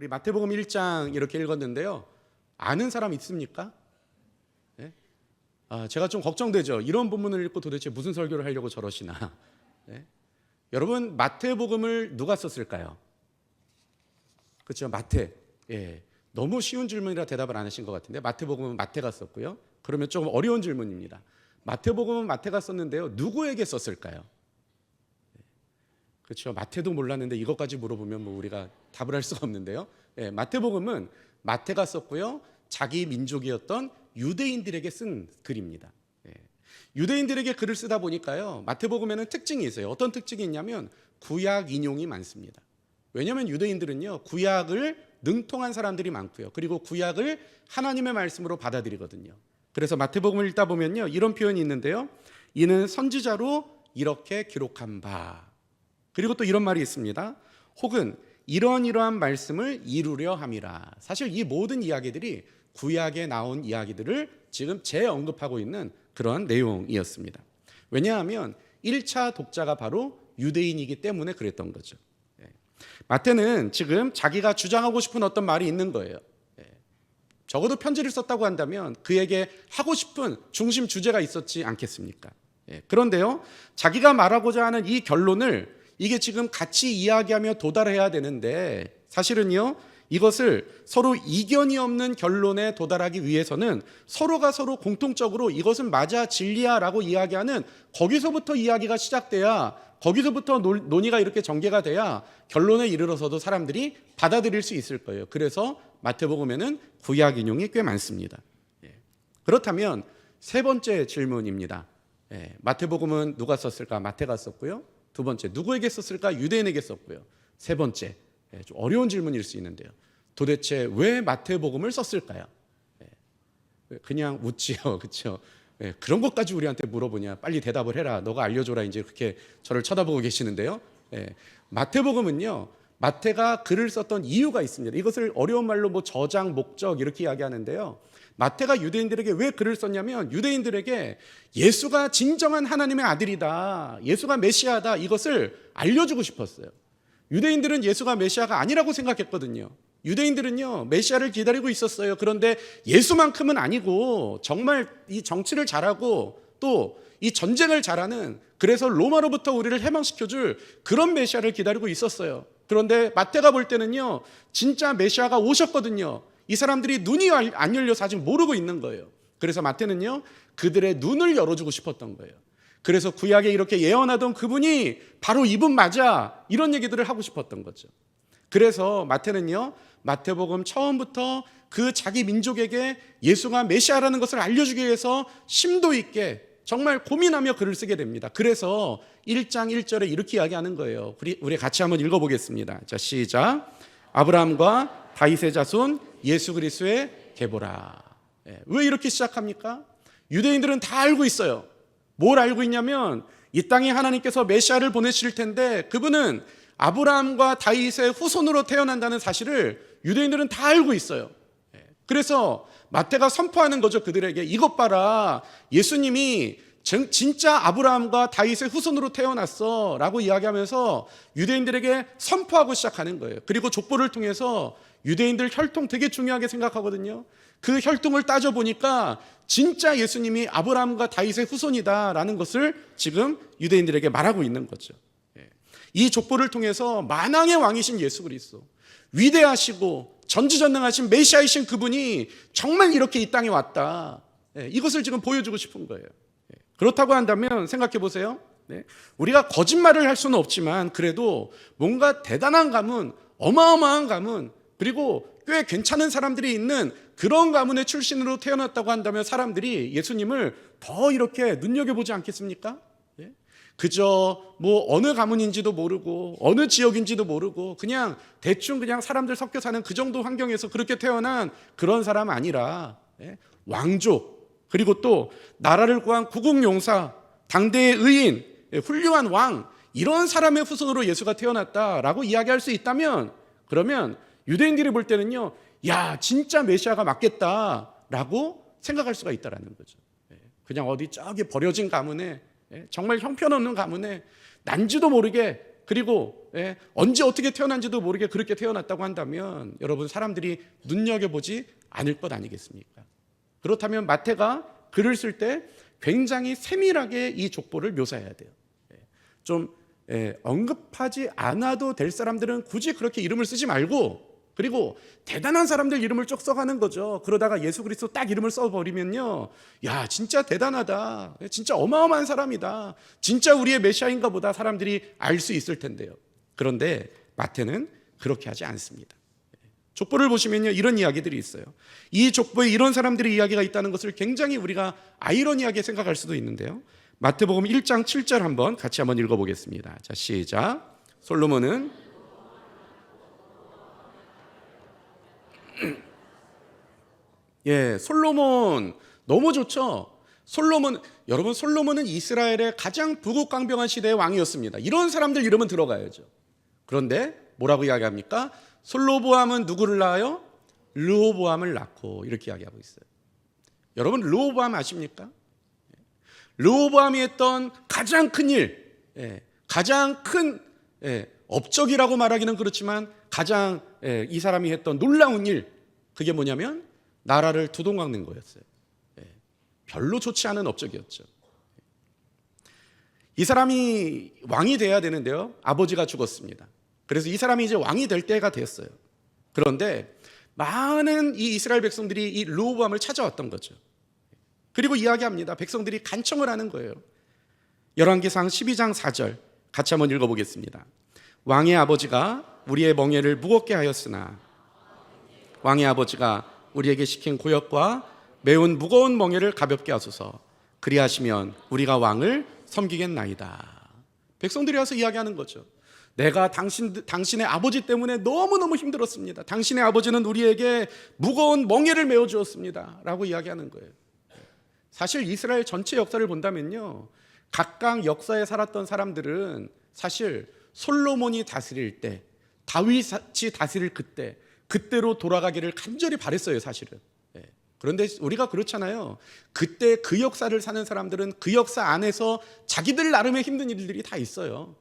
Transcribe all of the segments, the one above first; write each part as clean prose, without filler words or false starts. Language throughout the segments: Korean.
우리 마태복음 1장 이렇게 읽었는데요. 아는 사람 있습니까? 네? 제가 좀 걱정되죠. 이런 본문을 읽고 도대체 무슨 설교를 하려고 저러시나. 네? 여러분, 마태복음을 누가 썼을까요? 그렇죠, 마태. 예. 너무 쉬운 질문이라 대답을 안 하신 것 같은데, 마태복음은 마태가 썼고요. 그러면 좀 어려운 질문입니다. 마태복음은 마태가 썼는데요. 누구에게 썼을까요? 그렇죠. 마태도 몰랐는데 이것까지 물어보면 뭐 우리가 답을 할 수가 없는데요. 예, 마태복음은 마태가 썼고요. 자기 민족이었던 유대인들에게 쓴 글입니다. 예. 유대인들에게 글을 쓰다 보니까요. 마태복음에는 특징이 있어요. 어떤 특징이 있냐면 구약 인용이 많습니다. 왜냐하면 유대인들은요. 구약을 능통한 사람들이 많고요. 그리고 구약을 하나님의 말씀으로 받아들이거든요. 그래서 마태복음을 읽다 보면요. 이런 표현이 있는데요. 이는 선지자로 이렇게 기록한 바. 그리고 또 이런 말이 있습니다. 혹은 이러한 말씀을 이루려 함이라. 사실 이 모든 이야기들이 구약에 나온 이야기들을 지금 재언급하고 있는 그런 내용이었습니다. 왜냐하면 1차 독자가 바로 유대인이기 때문에 그랬던 거죠. 마태는 지금 자기가 주장하고 싶은 어떤 말이 있는 거예요. 적어도 편지를 썼다고 한다면 그에게 하고 싶은 중심 주제가 있었지 않겠습니까? 그런데요, 자기가 말하고자 하는 이 결론을 이게 지금 같이 이야기하며 도달해야 되는데 사실은요, 이것을 서로 이견이 없는 결론에 도달하기 위해서는 서로가 서로 공통적으로 이것은 맞아 진리야라고 이야기하는 거기서부터 이야기가 시작돼야, 거기서부터 논의가 이렇게 전개가 돼야 결론에 이르러서도 사람들이 받아들일 수 있을 거예요. 그래서 마태복음에는 구약 인용이 꽤 많습니다. 그렇다면 세 번째 질문입니다. 마태복음은 누가 썼을까? 마태가 썼고요. 두 번째, 누구에게 썼을까? 유대인에게 썼고요. 세 번째, 좀 어려운 질문일 수 있는데요. 도대체 왜 마태복음을 썼을까요? 그냥 웃지요. 그렇죠? 그런 것까지 우리한테 물어보냐. 빨리 대답을 해라. 너가 알려줘라. 이제 그렇게 저를 쳐다보고 계시는데요. 마태복음은요. 마태가 글을 썼던 이유가 있습니다. 이것을 어려운 말로 뭐 저장, 목적 이렇게 이야기하는데요. 마태가 유대인들에게 왜 글을 썼냐면 유대인들에게 예수가 진정한 하나님의 아들이다, 예수가 메시아다, 이것을 알려주고 싶었어요. 유대인들은 예수가 메시아가 아니라고 생각했거든요. 유대인들은요, 메시아를 기다리고 있었어요. 그런데 예수만큼은 아니고 정말 이 정치를 잘하고 또 이 전쟁을 잘하는, 그래서 로마로부터 우리를 해방시켜줄 그런 메시아를 기다리고 있었어요. 그런데 마태가 볼 때는요, 진짜 메시아가 오셨거든요. 이 사람들이 눈이 안 열려서 아직 모르고 있는 거예요. 그래서 마태는요, 그들의 눈을 열어주고 싶었던 거예요. 그래서 구약에 이렇게 예언하던 그분이 바로 이분 맞아, 이런 얘기들을 하고 싶었던 거죠. 그래서 마태는요, 마태복음 처음부터 그 자기 민족에게 예수가 메시아라는 것을 알려주기 위해서 심도 있게 정말 고민하며 글을 쓰게 됩니다. 그래서 1장 1절에 이렇게 이야기하는 거예요. 우리 같이 한번 읽어보겠습니다. 자, 시작. 아브라함과 다윗의 자손 예수 그리스도의 계보라. 왜 이렇게 시작합니까? 유대인들은 다 알고 있어요. 뭘 알고 있냐면 이 땅에 하나님께서 메시아를 보내실 텐데 그분은 아브라함과 다윗의 후손으로 태어난다는 사실을 유대인들은 다 알고 있어요. 그래서 마태가 선포하는 거죠. 그들에게 이것 봐라, 예수님이 진짜 아브라함과 다윗의 후손으로 태어났어 라고 이야기하면서 유대인들에게 선포하고 시작하는 거예요. 그리고 족보를 통해서 유대인들 혈통 되게 중요하게 생각하거든요. 그 혈통을 따져보니까 진짜 예수님이 아브라함과 다윗의 후손이다라는 것을 지금 유대인들에게 말하고 있는 거죠. 이 족보를 통해서 만왕의 왕이신 예수 그리스도, 위대하시고 전지전능하신 메시아이신 그분이 정말 이렇게 이 땅에 왔다, 이것을 지금 보여주고 싶은 거예요. 그렇다고 한다면 생각해 보세요. 우리가 거짓말을 할 수는 없지만 그래도 뭔가 대단한 가문, 어마어마한 가문, 그리고 꽤 괜찮은 사람들이 있는 그런 가문의 출신으로 태어났다고 한다면 사람들이 예수님을 더 이렇게 눈여겨보지 않겠습니까? 그저 뭐 어느 가문인지도 모르고 어느 지역인지도 모르고 그냥 대충 그냥 사람들 섞여 사는 그 정도 환경에서 그렇게 태어난 그런 사람 아니라 왕족, 그리고 또 나라를 구한 구국용사, 당대의 의인, 훌륭한 왕, 이런 사람의 후손으로 예수가 태어났다라고 이야기할 수 있다면, 그러면 유대인들이 볼 때는요, 야, 진짜 메시아가 맞겠다라고 생각할 수가 있다라는 거죠. 그냥 어디 저기 버려진 가문에, 정말 형편없는 가문에 난지도 모르게 그리고 언제 어떻게 태어난지도 모르게 그렇게 태어났다고 한다면 여러분 사람들이 눈여겨보지 않을 것 아니겠습니까? 그렇다면 마태가 글을 쓸 때 굉장히 세밀하게 이 족보를 묘사해야 돼요. 좀 언급하지 않아도 될 사람들은 굳이 그렇게 이름을 쓰지 말고, 그리고 대단한 사람들 이름을 쭉 써가는 거죠. 그러다가 예수 그리스도 딱 이름을 써버리면요, 야 진짜 대단하다, 진짜 어마어마한 사람이다, 진짜 우리의 메시아인가 보다 사람들이 알 수 있을 텐데요. 그런데 마태는 그렇게 하지 않습니다. 족보를 보시면요 이런 이야기들이 있어요. 이 족보에 이런 사람들의 이야기가 있다는 것을 굉장히 우리가 아이러니하게 생각할 수도 있는데요. 마태복음 1장 7절 한번 같이 한번 읽어보겠습니다. 자, 시작. 솔로몬은 솔로몬 너무 좋죠. 여러분 솔로몬은 이스라엘의 가장 부국강병한 시대의 왕이었습니다. 이런 사람들 이름은 들어가야죠. 그런데 뭐라고 이야기합니까? 솔로보암은 누구를 낳아요? 르호보암을 낳고, 이렇게 이야기하고 있어요. 여러분 르호보암 아십니까? 르호보암이 했던 가장 큰 일, 가장 큰 업적이라고 말하기는 그렇지만 가장 이 사람이 했던 놀라운 일, 그게 뭐냐면 나라를 두동강는 거였어요. 별로 좋지 않은 업적이었죠. 이 사람이 왕이 돼야 되는데요, 아버지가 죽었습니다. 그래서 이 사람이 이제 왕이 될 때가 됐어요. 그런데 많은 이 이스라엘 백성들이 이 르호보암을 찾아왔던 거죠. 그리고 이야기합니다. 백성들이 간청을 하는 거예요. 열왕기상 12장 4절 같이 한번 읽어보겠습니다. 왕의 아버지가 우리의 멍에를 무겁게 하였으나 왕의 아버지가 우리에게 시킨 고역과 매운 무거운 멍에를 가볍게 하소서. 그리하시면 우리가 왕을 섬기겠나이다. 백성들이 와서 이야기하는 거죠. 내가 당신의 아버지 때문에 너무너무 힘들었습니다. 당신의 아버지는 우리에게 무거운 멍에를 메워 주었습니다 라고 이야기하는 거예요. 사실 이스라엘 전체 역사를 본다면요, 각각 역사에 살았던 사람들은 사실 솔로몬이 다스릴 때, 다윗이 다스릴 그때로 돌아가기를 간절히 바랬어요, 사실은. 그런데 우리가 그렇잖아요. 그때 그 역사를 사는 사람들은 그 역사 안에서 자기들 나름의 힘든 일들이 다 있어요.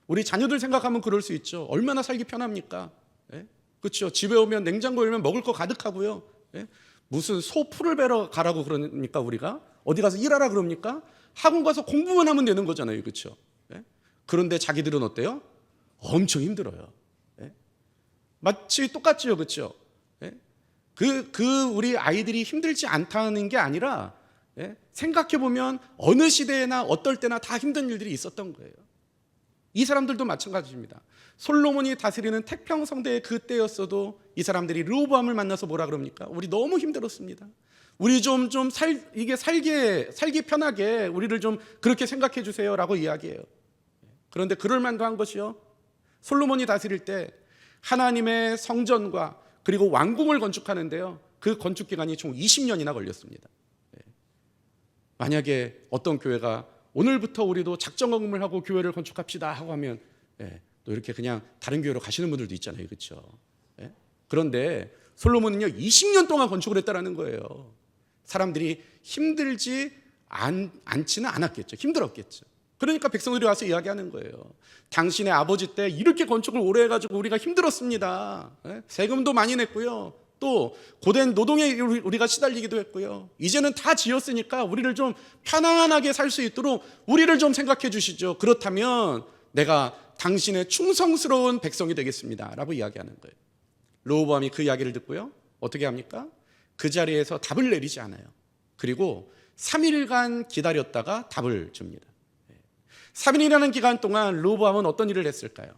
우리 자녀들 생각하면 그럴 수 있죠. 얼마나 살기 편합니까? 그렇죠. 집에 오면 냉장고 열면 먹을 거 가득하고요. 무슨 소 풀을 베러 가라고 그러니까 우리가 어디 가서 일하라 그럽니까? 학원 가서 공부만 하면 되는 거잖아요. 그렇죠? 그런데 자기들은 어때요? 엄청 힘들어요. 마치 똑같죠. 그렇죠? 우리 아이들이 힘들지 않다는 게 아니라 생각해 보면 어느 시대에나 어떨 때나 다 힘든 일들이 있었던 거예요. 이 사람들도 마찬가지입니다. 솔로몬이 다스리는 태평성대의 그때였어도 이 사람들이 르호보암을 만나서 뭐라 그럽니까? 우리 너무 힘들었습니다. 우리 살기 편하게 우리를 좀 그렇게 생각해 주세요라고 이야기해요. 그런데 그럴 만도 한 것이요, 솔로몬이 다스릴 때 하나님의 성전과 그리고 왕궁을 건축하는데요, 그 건축 기간이 총 20년이나 걸렸습니다. 만약에 어떤 교회가 오늘부터 우리도 작정금을 하고 교회를 건축합시다 하고 하면 또 이렇게 그냥 다른 교회로 가시는 분들도 있잖아요. 그렇죠? 그런데 솔로몬은요 20년 동안 건축을 했다라는 거예요. 사람들이 힘들지 않지는 않았겠죠. 힘들었겠죠. 그러니까 백성들이 와서 이야기하는 거예요. 당신의 아버지 때 이렇게 건축을 오래 해가지고 우리가 힘들었습니다. 세금도 많이 냈고요. 또 고된 노동에 우리가 시달리기도 했고요. 이제는 다 지었으니까 우리를 좀 편안하게 살 수 있도록 우리를 좀 생각해 주시죠. 그렇다면 내가 당신의 충성스러운 백성이 되겠습니다 라고 이야기하는 거예요. 르호보암이 그 이야기를 듣고요, 어떻게 합니까? 그 자리에서 답을 내리지 않아요. 그리고 3일간 기다렸다가 답을 줍니다. 3일이라는 기간 동안 르호보암은 어떤 일을 했을까요?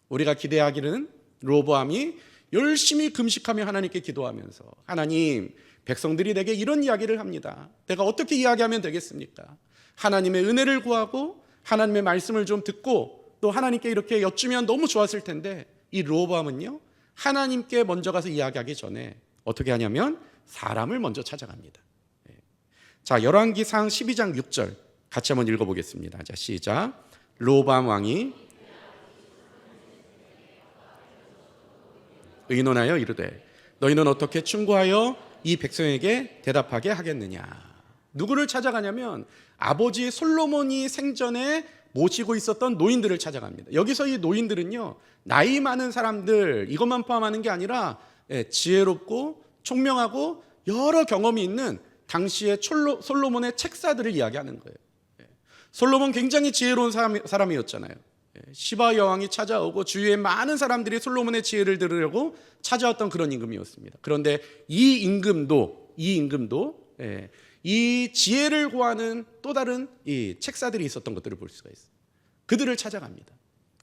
우리가 기대하기는 르호보암이 열심히 금식하며 하나님께 기도하면서, 하나님, 백성들이 내게 이런 이야기를 합니다. 내가 어떻게 이야기하면 되겠습니까? 하나님의 은혜를 구하고 하나님의 말씀을 좀 듣고 또 하나님께 이렇게 여쭈면 너무 좋았을 텐데, 이 르호보암은요 하나님께 먼저 가서 이야기하기 전에 어떻게 하냐면 사람을 먼저 찾아갑니다. 자, 열왕기상 12장 6절 같이 한번 읽어보겠습니다. 자, 시작. 르호보암 왕이 의논하여 이르되 너희는 어떻게 충고하여 이 백성에게 대답하게 하겠느냐. 누구를 찾아가냐면 아버지 솔로몬이 생전에 모시고 있었던 노인들을 찾아갑니다. 여기서 이 노인들은요, 나이 많은 사람들 이것만 포함하는 게 아니라 지혜롭고 총명하고 여러 경험이 있는 당시의 솔로몬의 책사들을 이야기하는 거예요. 솔로몬 굉장히 지혜로운 사람이었잖아요. 시바 여왕이 찾아오고 주위에 많은 사람들이 솔로몬의 지혜를 들으려고 찾아왔던 그런 임금이었습니다. 그런데 이 임금도 이 지혜를 구하는 또 다른 이 책사들이 있었던 것들을 볼 수가 있어요. 그들을 찾아갑니다.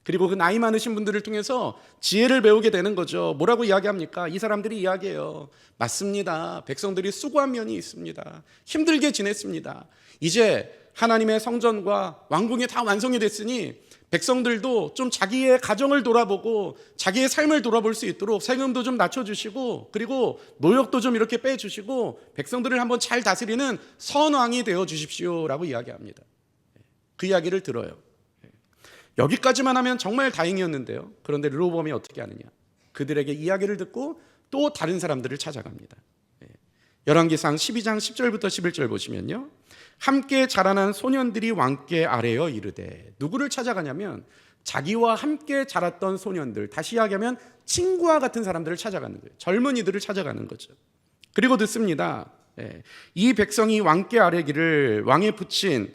그리고 그 나이 많으신 분들을 통해서 지혜를 배우게 되는 거죠. 뭐라고 이야기합니까? 이 사람들이 이야기해요. 맞습니다. 백성들이 수고한 면이 있습니다. 힘들게 지냈습니다. 이제 하나님의 성전과 왕궁이 다 완성이 됐으니 백성들도 좀 자기의 가정을 돌아보고 자기의 삶을 돌아볼 수 있도록 세금도 좀 낮춰주시고 그리고 노역도 좀 이렇게 빼주시고 백성들을 한번 잘 다스리는 선왕이 되어 주십시오라고 이야기합니다. 그 이야기를 들어요. 여기까지만 하면 정말 다행이었는데요. 그런데 르호보암이 어떻게 하느냐? 그들에게 이야기를 듣고 또 다른 사람들을 찾아갑니다. 열왕기상 12장 10절부터 11절 보시면요, 함께 자라난 소년들이 왕께 아뢰어 이르되, 누구를 찾아가냐면 자기와 함께 자랐던 소년들, 다시 이야기하면 친구와 같은 사람들을 찾아가는 거예요. 젊은이들을 찾아가는 거죠. 그리고 듣습니다. 이 백성이 왕께 아뢰기를, 왕의 부친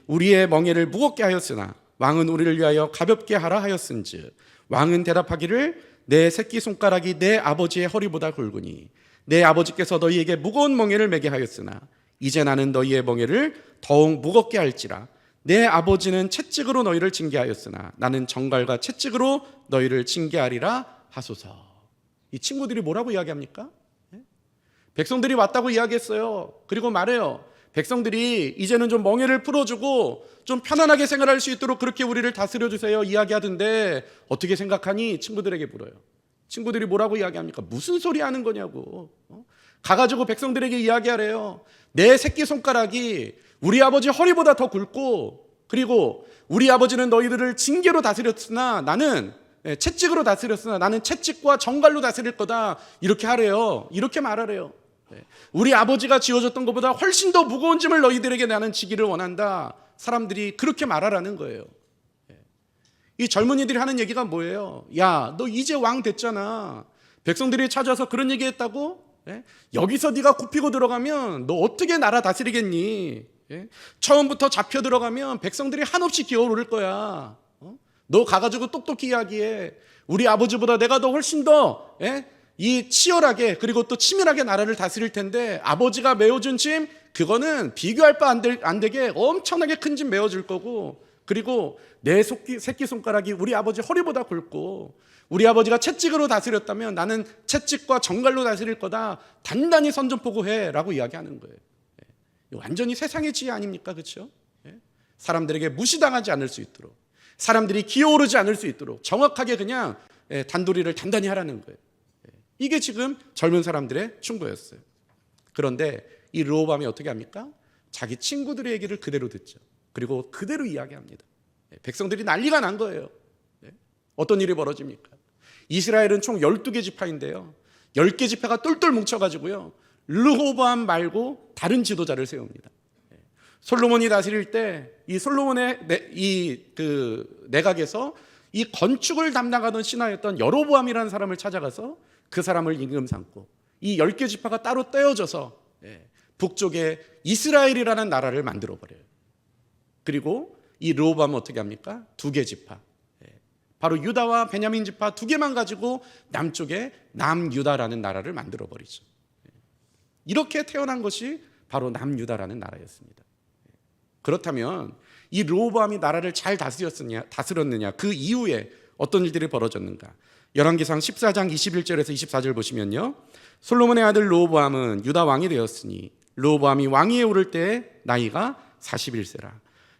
우리의 멍에를 무겁게 하였으나 왕은 우리를 위하여 가볍게 하라 하였은즉, 왕은 대답하기를 내 새끼손가락이 내 아버지의 허리보다 굵으니 내 아버지께서 너희에게 무거운 멍에를 매게 하였으나 이제 나는 너희의 멍에를 더욱 무겁게 할지라. 내 아버지는 채찍으로 너희를 징계하였으나 나는 정갈과 채찍으로 너희를 징계하리라 하소서. 이 친구들이 뭐라고 이야기합니까? 백성들이 왔다고 이야기했어요. 그리고 말해요. 백성들이 이제는 좀 멍에를 풀어주고 좀 편안하게 생활할 수 있도록 그렇게 우리를 다스려주세요 이야기하던데, 어떻게 생각하니? 친구들에게 물어요. 친구들이 뭐라고 이야기합니까? 무슨 소리 하는 거냐고. 가가지고 백성들에게 이야기하래요. 내 새끼손가락이 우리 아버지 허리보다 더 굵고, 그리고 우리 아버지는 너희들을 징계로 다스렸으나 나는 채찍으로 다스렸으나 나는 채찍과 정갈로 다스릴 거다, 이렇게 하래요. 이렇게 말하래요. 우리 아버지가 지어줬던 것보다 훨씬 더 무거운 짐을 너희들에게 나는 지기를 원한다. 사람들이 그렇게 말하라는 거예요. 이 젊은이들이 하는 얘기가 뭐예요? 야, 너 이제 왕 됐잖아. 백성들이 찾아서 그런 얘기 했다고? 여기서 네가 굽히고 들어가면 너 어떻게 나라 다스리겠니? 처음부터 잡혀 들어가면 백성들이 한없이 기어오를 거야. 너 가가지고 똑똑히 이야기해. 우리 아버지보다 내가 더 훨씬 더 이 치열하게 그리고 또 치밀하게 나라를 다스릴 텐데, 아버지가 메어준 짐 그거는 비교할 바 안 되게 엄청나게 큰 짐 메어줄 거고, 그리고 내 새끼손가락이 우리 아버지 허리보다 굵고 우리 아버지가 채찍으로 다스렸다면 나는 채찍과 정갈로 다스릴 거다. 단단히 선전포고해 라고 이야기하는 거예요. 완전히 세상의 지혜 아닙니까? 그렇죠? 사람들에게 무시당하지 않을 수 있도록, 사람들이 기어오르지 않을 수 있도록 정확하게 그냥 단도리를 단단히 하라는 거예요. 이게 지금 젊은 사람들의 충고였어요. 그런데 이 르호보암이 어떻게 합니까? 자기 친구들의 얘기를 그대로 듣죠. 그리고 그대로 이야기합니다. 백성들이 난리가 난 거예요. 어떤 일이 벌어집니까? 이스라엘은 총 12개 지파인데요, 10개 지파가 똘똘 뭉쳐가지고요, 르호보암 말고 다른 지도자를 세웁니다. 솔로몬이 다스릴 때 이 솔로몬의 내각에서 이 건축을 담당하던 신하였던 여로보암이라는 사람을 찾아가서 그 사람을 임금 삼고 이 10개 지파가 따로 떼어져서 북쪽에 이스라엘이라는 나라를 만들어 버려요. 그리고 이 르호보암은 어떻게 합니까? 2개 지파, 바로 유다와 베냐민 지파 2개만 가지고 남쪽에 남유다라는 나라를 만들어 버리죠. 이렇게 태어난 것이 바로 남유다라는 나라였습니다. 그렇다면 이 르호보암이 나라를 잘 다스렸느냐, 그 이후에 어떤 일들이 벌어졌는가? 열왕기상 14장 21절에서 24절 보시면요, 솔로몬의 아들 르호보암은 유다 왕이 되었으니 르호보암이 왕위에 오를 때 나이가 41세라.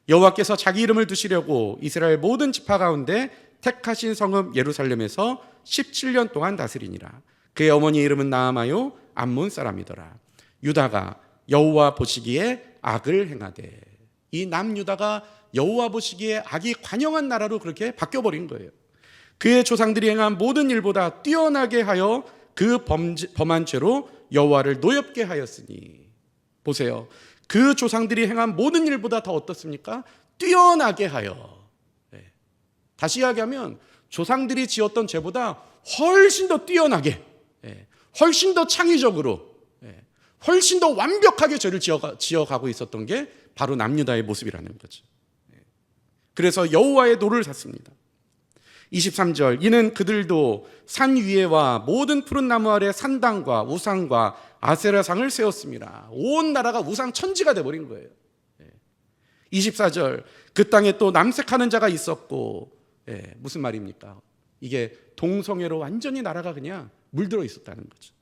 여호와께서 자기 이름을 두시려고 이스라엘 모든 지파 가운데 택하신 성읍 예루살렘에서 17년 동안 다스리니라. 그의 어머니 이름은 나아마요 암몬 사람이더라. 유다가 여호와 보시기에 악을 행하되, 이 남유다가 여호와 보시기에 악이 관영한 나라로 그렇게 바뀌어버린 거예요. 그의 조상들이 행한 모든 일보다 뛰어나게 하여 그 범한 죄로 여호와를 노엽게 하였으니. 보세요, 그 조상들이 행한 모든 일보다 더 어떻습니까? 뛰어나게 하여. 다시 이야기하면 조상들이 지었던 죄보다 훨씬 더 뛰어나게, 훨씬 더 창의적으로, 훨씬 더 완벽하게 죄를 지어가고 있었던 게 바로 남유다의 모습이라는 거죠. 그래서 여호와의 노를 샀습니다. 23절, 이는 그들도 산 위에와 모든 푸른 나무 아래 산당과 우상과 아세라상을 세웠습니다. 온 나라가 우상 천지가 돼버린 거예요. 24절, 그 땅에 또 남색하는 자가 있었고, 무슨 말입니까? 이게 동성애로 완전히 나라가 그냥 물들어 있었다는 거죠.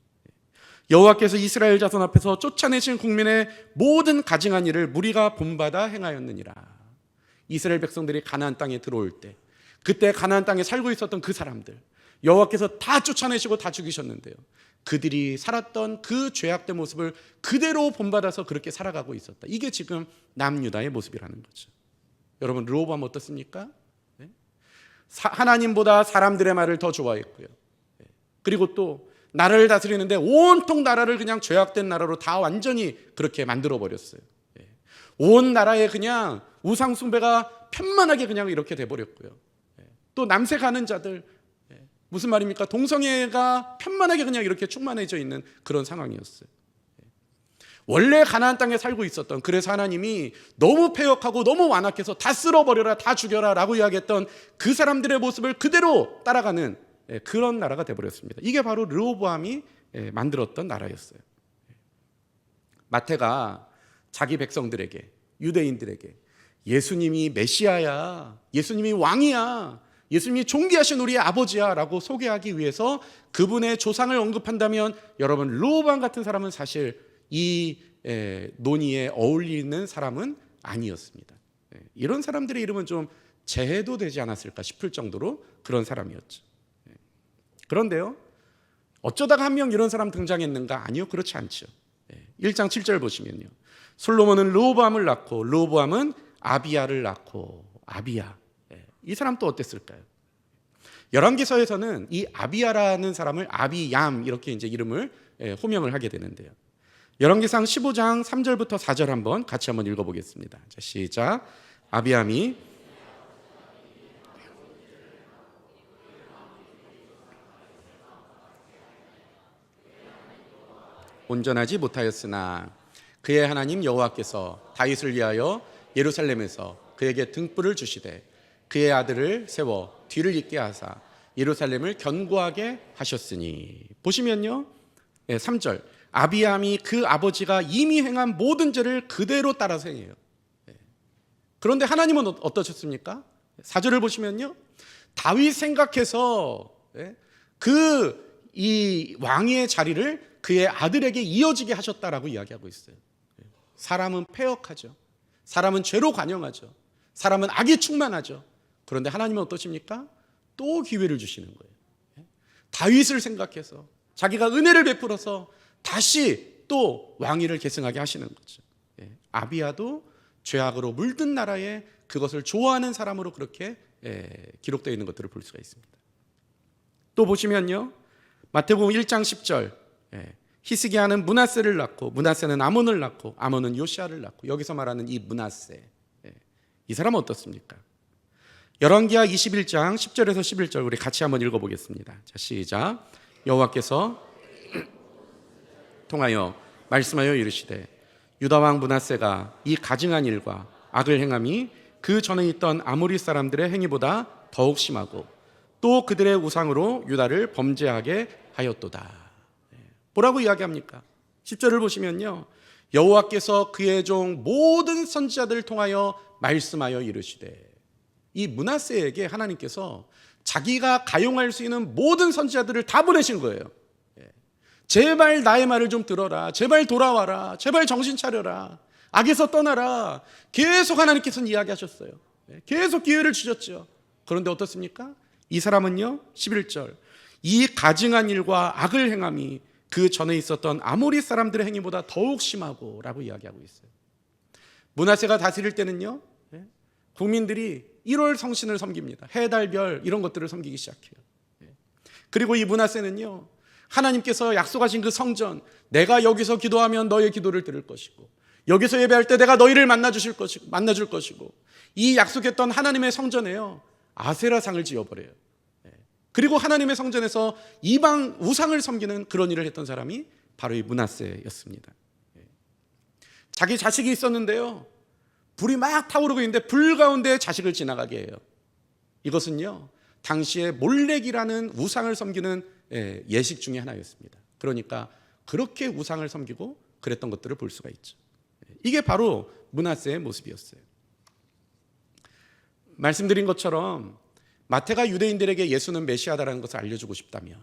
여호와께서 이스라엘 자손 앞에서 쫓아내신 국민의 모든 가증한 일을 무리가 본받아 행하였느니라. 이스라엘 백성들이 가나안 땅에 들어올 때, 그때 가나안 땅에 살고 있었던 그 사람들, 여호와께서 다 쫓아내시고 다 죽이셨는데요, 그들이 살았던 그 죄악된 모습을 그대로 본받아서 그렇게 살아가고 있었다. 이게 지금 남유다의 모습이라는 거죠. 여러분, 르호보암 어떻습니까? 하나님보다 사람들의 말을 더 좋아했고요. 그리고 또 나라를 다스리는데 온통 나라를 그냥 죄악된 나라로 다 완전히 그렇게 만들어버렸어요. 온 나라에 그냥 우상 숭배가 편만하게 그냥 이렇게 돼버렸고요. 또 남색하는 자들, 무슨 말입니까? 동성애가 편만하게 그냥 이렇게 충만해져 있는 그런 상황이었어요. 원래 가나안 땅에 살고 있었던, 그래서 하나님이 너무 패역하고 너무 완악해서 다 쓸어버려라, 다 죽여라 라고 이야기했던 그 사람들의 모습을 그대로 따라가는 그런 나라가 돼버렸습니다. 이게 바로 르호보암이 만들었던 나라였어요. 마태가 자기 백성들에게, 유대인들에게 예수님이 메시아야, 예수님이 왕이야, 예수님이 존귀하신 우리의 아버지야 라고 소개하기 위해서 그분의 조상을 언급한다면, 여러분, 르호보암 같은 사람은 사실 이 논의에 어울리는 사람은 아니었습니다. 이런 사람들의 이름은 좀 제해도 되지 않았을까 싶을 정도로 그런 사람이었죠. 그런데요, 어쩌다가 한 명 이런 사람 등장했는가? 아니요, 그렇지 않죠. 1장 7절 보시면요, 솔로몬은 르호보암을 낳고 르호보암은 아비야를 낳고. 아비야, 이 사람 또 어땠을까요? 열왕기서에서는 이 아비야라는 사람을 아비얌 이렇게 이제 이름을 호명을 하게 되는데요, 열왕기상 15장 3절부터 4절 한번 같이 한번 읽어보겠습니다. 자, 시작. 아비암이 온전하지 못하였으나 그의 하나님 여호와께서 다윗을 위하여 예루살렘에서 그에게 등불을 주시되 그의 아들을 세워 뒤를 잇게 하사 예루살렘을 견고하게 하셨으니. 보시면요, 3절, 아비암이 그 아버지가 이미 행한 모든 죄를 그대로 따라서 행해요. 그런데 하나님은 어떠셨습니까? 4절을 보시면요, 다윗 생각해서 이 왕의 자리를 그의 아들에게 이어지게 하셨다라고 이야기하고 있어요. 사람은 패역하죠. 사람은 죄로 관영하죠. 사람은 악이 충만하죠. 그런데 하나님은 어떠십니까? 또 기회를 주시는 거예요. 다윗을 생각해서 자기가 은혜를 베풀어서 다시 또 왕위를 계승하게 하시는 거죠. 아비야도 죄악으로 물든 나라에 그것을 좋아하는 사람으로 그렇게 기록되어 있는 것들을 볼 수가 있습니다. 또 보시면요, 마태복음 1장 10절, 히스기야는 므낫세를 낳고 므낫세는 아몬을 낳고 아몬은 요시아를 낳고. 여기서 말하는 이 므낫세, 이 사람은 어떻습니까? 열왕기하 21장 10절에서 11절 우리 같이 한번 읽어보겠습니다. 자, 시작. 여호와께서 통하여 말씀하여 이르시되 유다 왕 므낫세가 이 가증한 일과 악을 행함이 그 전에 있던 아모리 사람들의 행위보다 더욱 심하고 또 그들의 우상으로 유다를 범죄하게 하였도다. 뭐라고 이야기합니까? 10절을 보시면요, 여호와께서 그의 종 모든 선지자들을 통하여 말씀하여 이르시되. 이 므낫세에게 하나님께서 자기가 가용할 수 있는 모든 선지자들을 다 보내신 거예요. 제발 나의 말을 좀 들어라, 제발 돌아와라, 제발 정신 차려라, 악에서 떠나라. 계속 하나님께서는 이야기하셨어요. 계속 기회를 주셨죠. 그런데 어떻습니까? 이 사람은요, 11절, 이 가증한 일과 악을 행함이 그 전에 있었던 아모리 사람들의 행위보다 더욱 심하고 라고 이야기하고 있어요. 므낫세가 다스릴 때는요, 국민들이 1월 성신을 섬깁니다. 해, 달, 별 이런 것들을 섬기기 시작해요. 그리고 이 므낫세는요, 하나님께서 약속하신 그 성전, 내가 여기서 기도하면 너의 기도를 들을 것이고 여기서 예배할 때 내가 너희를 만나줄 것이고 이 약속했던 하나님의 성전에요 아세라상을 지어버려요. 그리고 하나님의 성전에서 이방 우상을 섬기는 그런 일을 했던 사람이 바로 이 므낫세였습니다. 자기 자식이 있었는데요, 불이 막 타오르고 있는데 불 가운데 자식을 지나가게 해요. 이것은요 당시에 몰렉이라는 우상을 섬기는 예식 중에 하나였습니다. 그러니까 그렇게 우상을 섬기고 그랬던 것들을 볼 수가 있죠. 이게 바로 므낫세의 모습이었어요. 말씀드린 것처럼 마태가 유대인들에게 예수는 메시아다라는 것을 알려주고 싶다면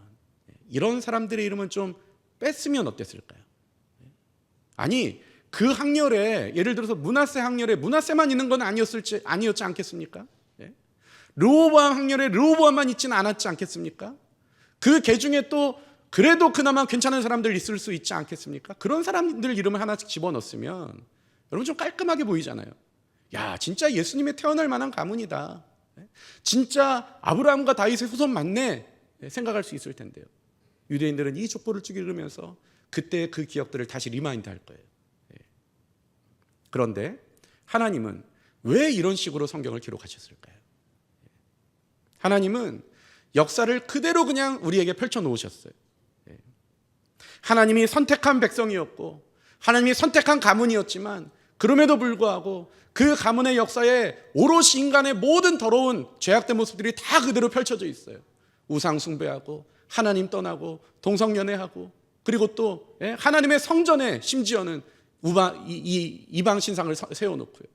이런 사람들의 이름은 좀 뺐으면 어땠을까요? 아니 그 학렬에, 예를 들어서 므낫세 학렬에 므낫세만 있는 건 아니었지 않겠습니까? 르호보암 학렬에 르호보암만 있지는 않았지 않겠습니까? 그 계중에 또 그래도 그나마 괜찮은 사람들 있을 수 있지 않겠습니까? 그런 사람들 이름을 하나씩 집어넣었으면 여러분 좀 깔끔하게 보이잖아요. 야, 진짜 예수님의 태어날 만한 가문이다, 진짜 아브라함과 다윗의 후손 맞네 생각할 수 있을 텐데요. 유대인들은 이 족보를 쭉 읽으면서 그때 그 기억들을 다시 리마인드 할 거예요. 그런데 하나님은 왜 이런 식으로 성경을 기록하셨을까요? 하나님은 역사를 그대로 그냥 우리에게 펼쳐놓으셨어요. 하나님이 선택한 백성이었고 하나님이 선택한 가문이었지만 그럼에도 불구하고 그 가문의 역사에 오롯이 인간의 모든 더러운 죄악된 모습들이 다 그대로 펼쳐져 있어요. 우상 숭배하고 하나님 떠나고 동성연애하고 그리고 또 하나님의 성전에 심지어는 이방 신상을 세워놓고요.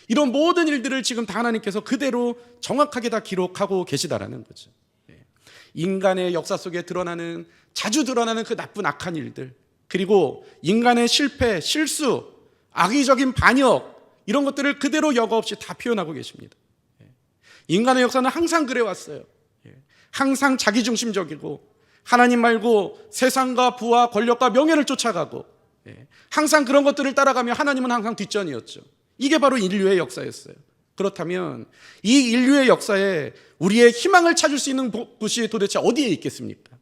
이런 모든 일들을 지금 다 하나님께서 그대로 정확하게 다 기록하고 계시다라는 거죠. 인간의 역사 속에 자주 드러나는 그 나쁜 악한 일들, 그리고 인간의 실패, 실수, 악의적인 반역, 이런 것들을 그대로 여과 없이 다 표현하고 계십니다. 인간의 역사는 항상 그래왔어요. 항상 자기중심적이고 하나님 말고 세상과 부와 권력과 명예를 쫓아가고 항상 그런 것들을 따라가며 하나님은 항상 뒷전이었죠. 이게 바로 인류의 역사였어요. 그렇다면 이 인류의 역사에 우리의 희망을 찾을 수 있는 곳이 도대체 어디에 있겠습니까?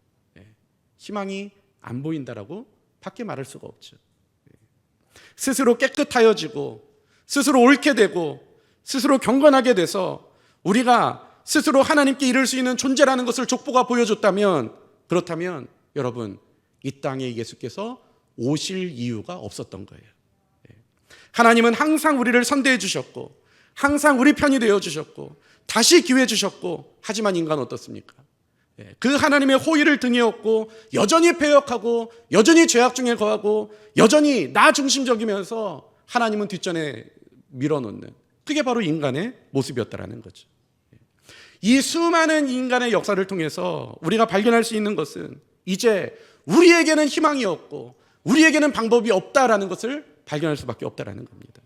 희망이 안 보인다라고 밖에 말할 수가 없죠. 스스로 깨끗하여지고 스스로 옳게 되고 스스로 경건하게 돼서 우리가 스스로 하나님께 이룰 수 있는 존재라는 것을 족보가 보여줬다면, 그렇다면 여러분 이 땅에 예수께서 오실 이유가 없었던 거예요. 하나님은 항상 우리를 선대해 주셨고 항상 우리 편이 되어 주셨고 다시 기회 주셨고, 하지만 인간은 어떻습니까? 그 하나님의 호의를 등에 업고 여전히 패역하고 여전히 죄악 중에 거하고 여전히 나 중심적이면서 하나님은 뒷전에 밀어놓는, 그게 바로 인간의 모습이었다라는 거죠. 이 수많은 인간의 역사를 통해서 우리가 발견할 수 있는 것은 이제 우리에게는 희망이 없고 우리에게는 방법이 없다라는 것을 발견할 수밖에 없다라는 겁니다.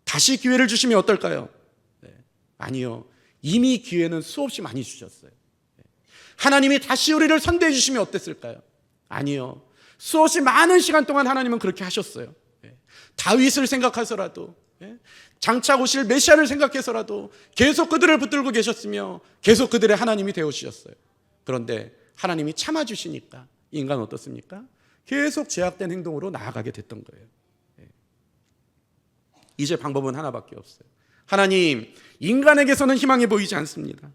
다시 기회를 주시면 어떨까요? 아니요, 이미 기회는 수없이 많이 주셨어요. 하나님이 다시 우리를 선대해 주시면 어땠을까요? 아니요, 수없이 많은 시간 동안 하나님은 그렇게 하셨어요. 다윗을 생각해서라도, 장차 오실 메시아를 생각해서라도 계속 그들을 붙들고 계셨으며 계속 그들의 하나님이 되어주셨어요. 그런데 하나님이 참아주시니까 인간은 어떻습니까? 계속 제약된 행동으로 나아가게 됐던 거예요. 이제 방법은 하나밖에 없어요. 하나님, 인간에게서는 희망이 보이지 않습니다.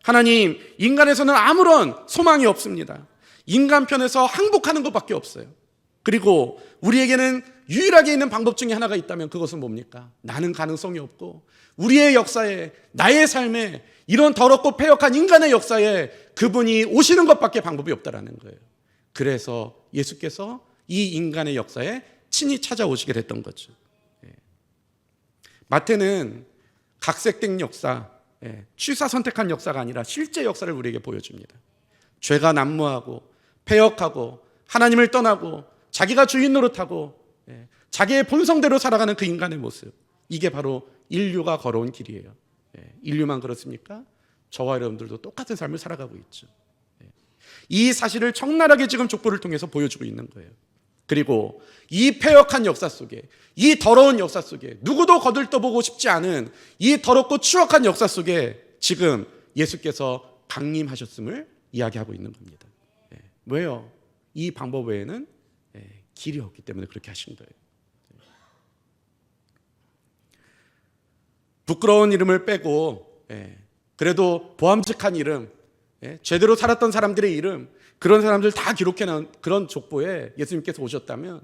하나님, 인간에서는 아무런 소망이 없습니다. 인간 편에서 항복하는 것밖에 없어요. 그리고 우리에게는 유일하게 있는 방법 중에 하나가 있다면 그것은 뭡니까? 나는 가능성이 없고 우리의 역사에, 나의 삶에, 이런 더럽고 패역한 인간의 역사에 그분이 오시는 것밖에 방법이 없다라는 거예요. 그래서 예수께서 이 인간의 역사에 친히 찾아오시게 됐던 거죠. 마태는 각색된 역사, 취사 선택한 역사가 아니라 실제 역사를 우리에게 보여줍니다. 죄가 난무하고 패역하고 하나님을 떠나고 자기가 주인 노릇하고 자기의 본성대로 살아가는 그 인간의 모습, 이게 바로 인류가 걸어온 길이에요. 인류만 그렇습니까? 저와 여러분들도 똑같은 삶을 살아가고 있죠. 이 사실을 적나라하게 지금 족보를 통해서 보여주고 있는 거예요. 그리고 이 패역한 역사 속에, 이 더러운 역사 속에, 누구도 거들떠보고 싶지 않은 이 더럽고 추악한 역사 속에 지금 예수께서 강림하셨음을 이야기하고 있는 겁니다. 왜요? 이 방법 외에는 길이 없기 때문에 그렇게 하신 거예요. 부끄러운 이름을 빼고 그래도 보암직한 이름, 제대로 살았던 사람들의 이름, 그런 사람들 다 기록해 놓은 그런 족보에 예수님께서 오셨다면,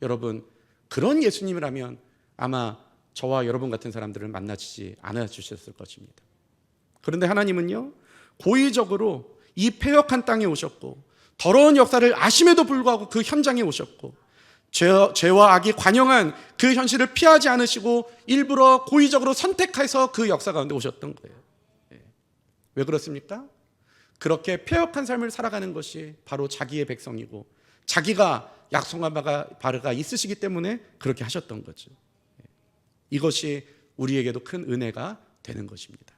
여러분 그런 예수님이라면 아마 저와 여러분 같은 사람들을 만나주지 않아 주셨을 것입니다. 그런데 하나님은요, 고의적으로 이 패역한 땅에 오셨고, 더러운 역사를 아심에도 불구하고 그 현장에 오셨고, 죄와 악이 관영한 그 현실을 피하지 않으시고 일부러 고의적으로 선택해서 그 역사 가운데 오셨던 거예요. 왜 그렇습니까? 그렇게 패역한 삶을 살아가는 것이 바로 자기의 백성이고, 자기가 약속한 바가 있으시기 때문에 그렇게 하셨던 거죠. 이것이 우리에게도 큰 은혜가 되는 것입니다.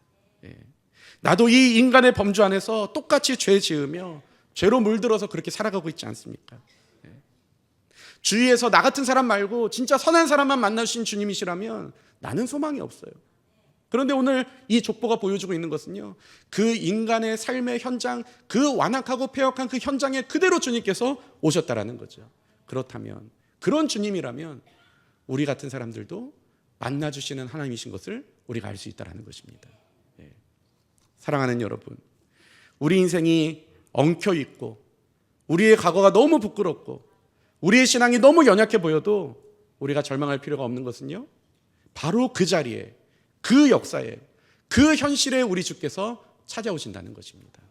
나도 이 인간의 범주 안에서 똑같이 죄 지으며 죄로 물들어서 그렇게 살아가고 있지 않습니까? 주위에서 나 같은 사람 말고 진짜 선한 사람만 만나주신 주님이시라면 나는 소망이 없어요. 그런데 오늘 이 족보가 보여주고 있는 것은요, 그 인간의 삶의 현장, 그 완악하고 패역한 그 현장에 그대로 주님께서 오셨다라는 거죠. 그렇다면, 그런 주님이라면 우리 같은 사람들도 만나주시는 하나님이신 것을 우리가 알 수 있다는 것입니다. 사랑하는 여러분, 우리 인생이 엉켜있고 우리의 과거가 너무 부끄럽고 우리의 신앙이 너무 연약해 보여도 우리가 절망할 필요가 없는 것은요, 바로 그 자리에, 그 역사에, 그 현실에 우리 주께서 찾아오신다는 것입니다.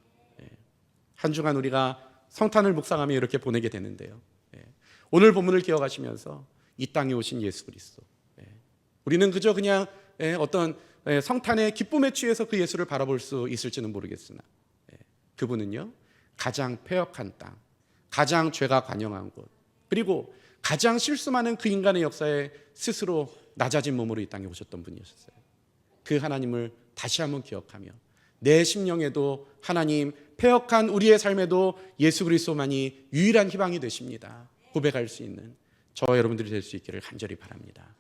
한 주간 우리가 성탄을 묵상하며 이렇게 보내게 되는데요, 오늘 본문을 기억하시면서 이 땅에 오신 예수 그리스도, 우리는 그저 그냥 어떤 성탄의 기쁨에 취해서 그 예수를 바라볼 수 있을지는 모르겠으나, 그분은요, 가장 패역한 땅, 가장 죄가 관영한 곳, 그리고 가장 실수 많은 그 인간의 역사에 스스로 낮아진 몸으로 이 땅에 오셨던 분이셨어요. 그 하나님을 다시 한번 기억하며 내 심령에도 하나님, 패역한 우리의 삶에도 예수 그리스도만이 유일한 희망이 되십니다 고백할 수 있는 저와 여러분들이 될 수 있기를 간절히 바랍니다.